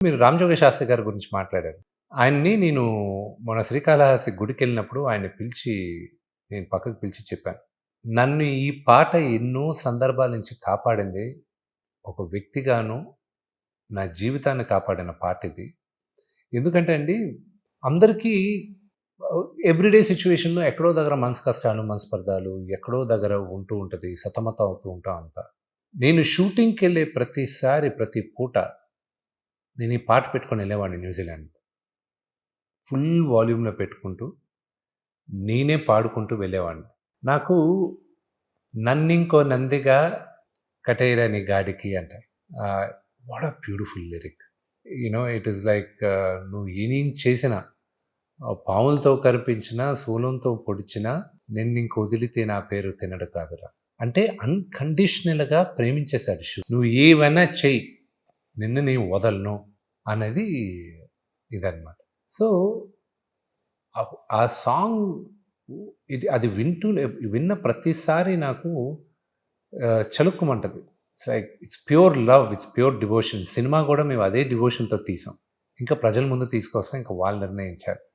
మీరు 'రామజోగ శాస్త్రి' గారి గురించి మాట్లాడారు. ఆయన్ని నేను మొన్న శ్రీకాళహస్తి గుడికెళ్ళినప్పుడు ఆయన్ని పిలిచి నేను పక్కకు పిలిచి చెప్పాను. నన్ను ఈ పాట ఎన్నో సందర్భాల నుంచి కాపాడింది. ఒక వ్యక్తిగాను నా జీవితాన్ని కాపాడిన పాటిది. ఎందుకంటే అండి అందరికీ ఎవ్రీడే సిట్యుయేషన్‌లో ఎక్కడో దగ్గర మనసు కష్టాలు, మనస్పర్ధాలు ఎక్కడో దగ్గర ఉంటూ ఉంటది. సతమతం అవుతూ ఉంటాం అంతా. నేను షూటింగ్‌కెళ్ళే ప్రతిసారి, ప్రతి పూట నేను ఈ పాట పెట్టుకొని ఎళ్ళేవాడిని న్యూజిలాండ్. ఫుల్ వాల్యూమ్‌లో పెట్టుకుంటూ, నేనే పాడుకుంటూ వెళ్ళేవాడిని. నాకు నన్నింకో నందిగా కటేరా నీ గాడికి అంటారు. What a beautiful lyric. It is like నువ్వు ఏం చేసినా పాములతో కరిపించినా, శూలంతో పొడిచినా, నిన్నింక వదిలితే నా పేరు తినడు కాదురా. అంటే అన్‌కండిషనల్‌గా ప్రేమించేసాడు శివుడు. నువ్వు ఏవైనా చెయ్యి, నిన్ను నేను వదలను అనేది ఇదనమాట. సో, ఆ సాంగ్ అది విన్న ప్రతిసారి నాకు చలుక్కుమంటది. It's pure love, it's pure devotion. Cinema గూడా మేము అదే డివోషన్‌తో తీసాం. ఇంకా ప్రజల ముందు తీసుకొస్తాం. ఇంకా వాళ్ళు నిర్ణయించారు.